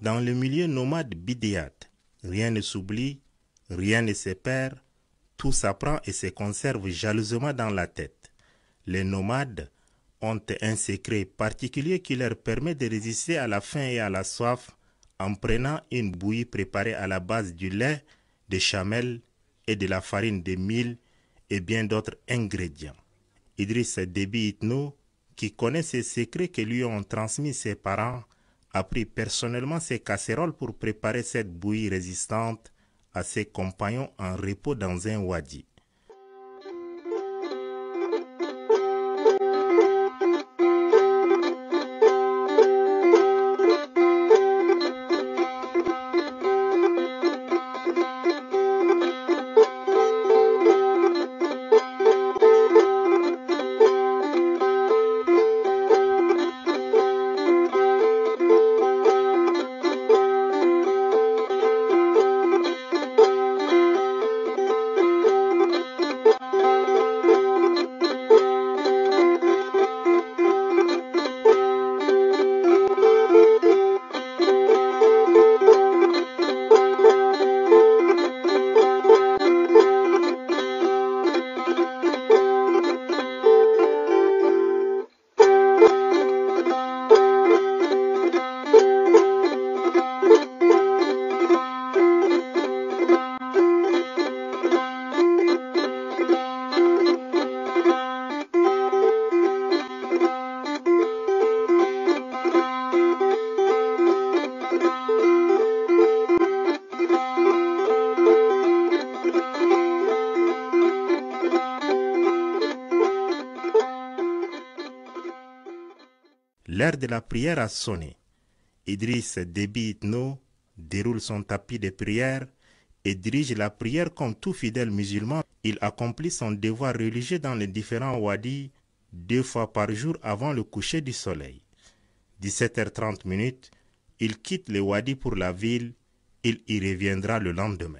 Dans le milieu nomade bidéate, rien ne s'oublie, rien ne se perd, tout s'apprend et se conserve jalousement dans la tête. Les nomades ont un secret particulier qui leur permet de résister à la faim et à la soif en prenant une bouillie préparée à la base du lait, de chamel et de la farine de mil et bien d'autres ingrédients. Idriss Déby Itno, qui connaît ces secrets que lui ont transmis ses parents, a pris personnellement ses casseroles pour préparer cette bouillie résistante à ses compagnons en repos dans un wadi. L'heure de la prière a sonné. Idriss Déby Itno déroule son tapis de prière et dirige la prière comme tout fidèle musulman. Il accomplit son devoir religieux dans les différents wadis 2 fois par jour avant le coucher du soleil. 17h30, il quitte le wadi pour la ville. Il y reviendra le lendemain.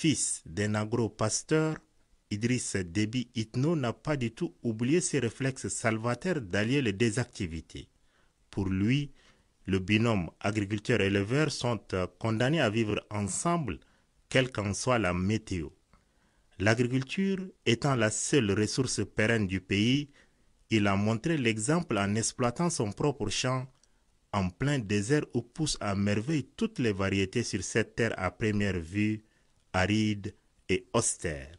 Fils d'un agro-pasteur, Idriss Déby Itno n'a pas du tout oublié ses réflexes salvateurs d'allier les deux activités. Pour lui, le binôme agriculteur-éleveur sont condamnés à vivre ensemble, quelle qu'en soit la météo. L'agriculture étant la seule ressource pérenne du pays, il a montré l'exemple en exploitant son propre champ en plein désert où poussent à merveille toutes les variétés sur cette terre à première vue aride et austère.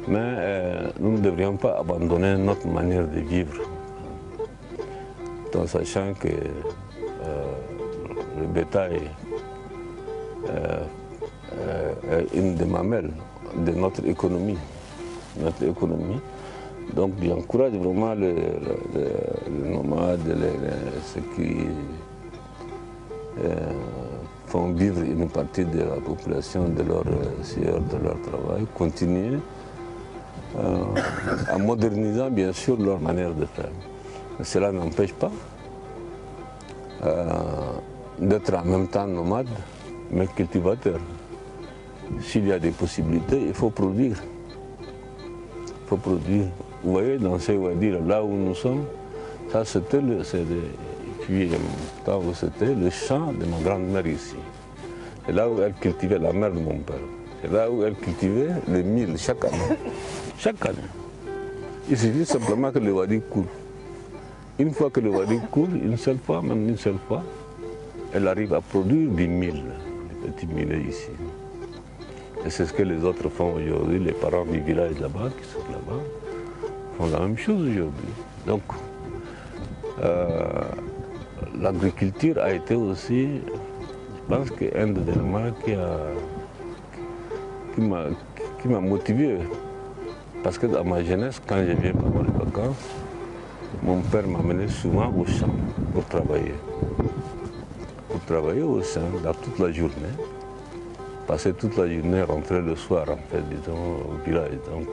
Mais nous ne devrions pas abandonner notre manière de vivre, en sachant que le bétail est une des mamelles de notre économie. Donc j'encourage vraiment les nomades, ceux qui font vivre une partie de la population de leur sueur, de leur travail, continuer en modernisant bien sûr leur manière de faire. Mais cela n'empêche pas d'être en même temps nomade, mais cultivateur. S'il y a des possibilités, il faut produire. Il faut produire. Vous voyez, dans ces wadis, là où nous sommes, ça c'était depuis un temps où c'était le champ de ma grand-mère ici. C'est là où elle cultivait la mère de mon père. C'est là où elle cultivait le mil chaque année. Chaque année. Il suffit simplement que le wadi coule. Une fois que le wadi coule, une seule fois, même une seule fois, elle arrive à produire du mil, des petits millets ici. Et c'est ce que les autres font aujourd'hui, les parents du village là-bas, qui sont là-bas, font la même chose aujourd'hui. Donc, l'agriculture a été aussi, je pense qu'un des éléments qui m'a motivé. Parce que dans ma jeunesse, quand je viens pendant les vacances, mon père m'amenait souvent au champ pour travailler. Pour travailler au champ dans toute la journée. Passer toute la journée, rentrer le soir, en fait, disons, au village. Donc,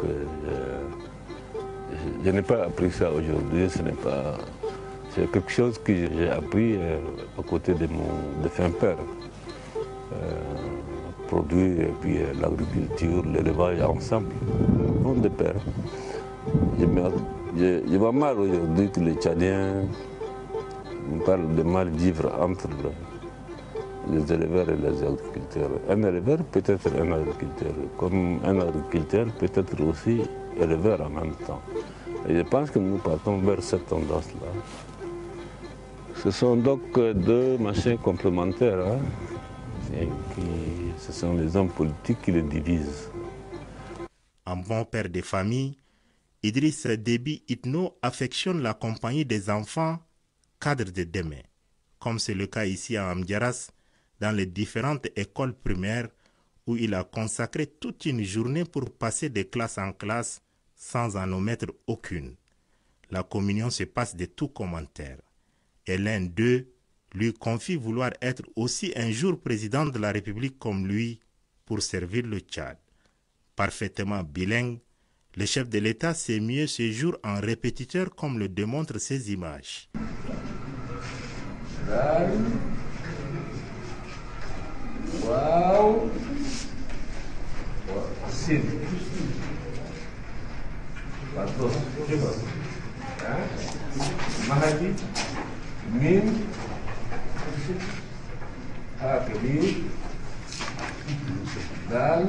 je n'ai pas appris ça aujourd'hui, c'est quelque chose que j'ai appris à côté de mon défunt père. Produire et puis l'agriculture, l'élevage ensemble, mon de père. Je vois mal aujourd'hui que les Tchadiens parlent de mal vivre entre les éleveurs et les agriculteurs. Un éleveur peut être un agriculteur, comme un agriculteur peut être aussi éleveur en même temps. Et je pense que nous partons vers cette tendance-là. Ce sont donc deux machins complémentaires, hein, et ce sont les hommes politiques qui les divisent. En bon père de famille, Idriss Déby Itno affectionne la compagnie des enfants cadres de demain, comme c'est le cas ici à Amdiaras, dans les différentes écoles primaires où il a consacré toute une journée pour passer de classe en classe sans en omettre aucune. La communion se passe de tout commentaire. Et l'un d'eux lui confie vouloir être aussi un jour président de la République comme lui pour servir le Tchad. Parfaitement bilingue, le chef de l'État sait mieux ce jour en répétiteur comme le démontrent ces images. Wow. Sid. Bagus. Coba. Mahadi. Min. Akili. Dan.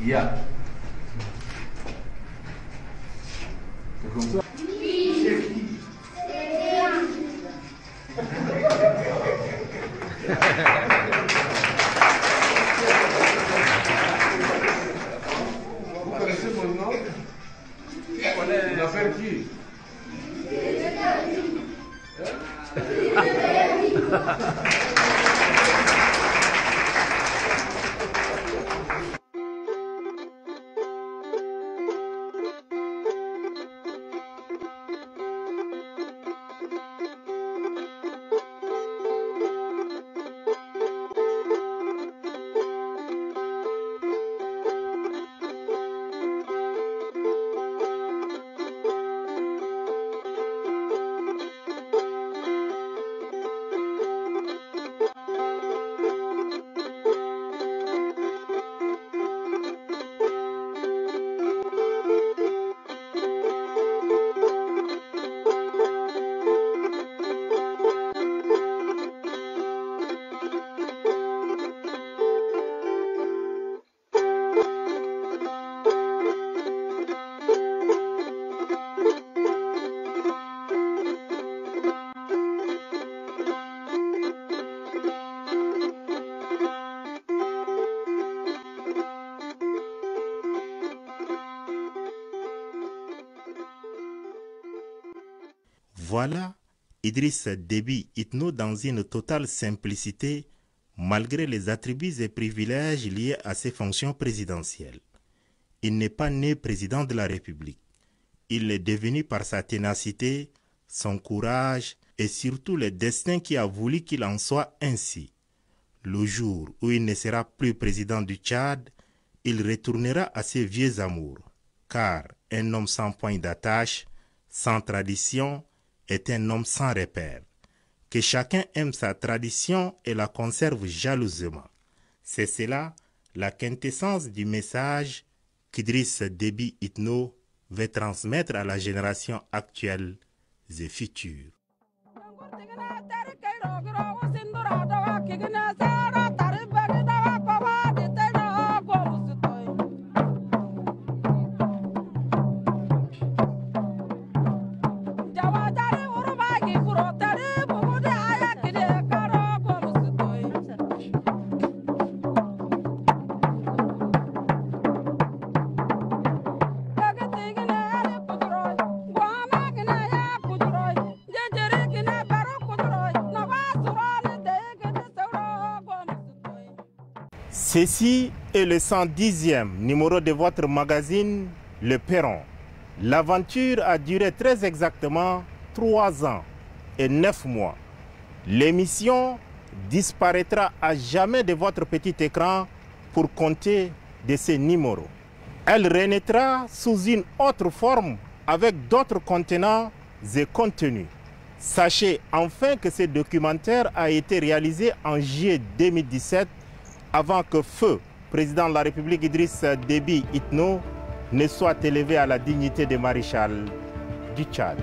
Ya. C'est comme ça. Vous connaissez mon nom? Il appelle qui? Voilà Idriss Déby Itno dans une totale simplicité, malgré les attributs et privilèges liés à ses fonctions présidentielles. Il n'est pas né président de la République. Il l'est devenu par sa ténacité, son courage et surtout le destin qui a voulu qu'il en soit ainsi. Le jour où il ne sera plus président du Tchad, il retournera à ses vieux amours, car un homme sans point d'attache, sans tradition, est un homme sans repère. Que chacun aime sa tradition et la conserve jalousement. C'est cela la quintessence du message qu'Idriss Déby Itno veut transmettre à la génération actuelle et future. Ceci est le 110e numéro de votre magazine Le Perron. L'aventure a duré très exactement 3 ans et 9 mois. L'émission disparaîtra à jamais de votre petit écran pour compter de ces numéros. Elle renaîtra sous une autre forme avec d'autres contenants et contenus. Sachez enfin que ce documentaire a été réalisé en juillet 2017 avant que feu président de la République Idriss Déby Itno ne soit élevé à la dignité de maréchal du Tchad.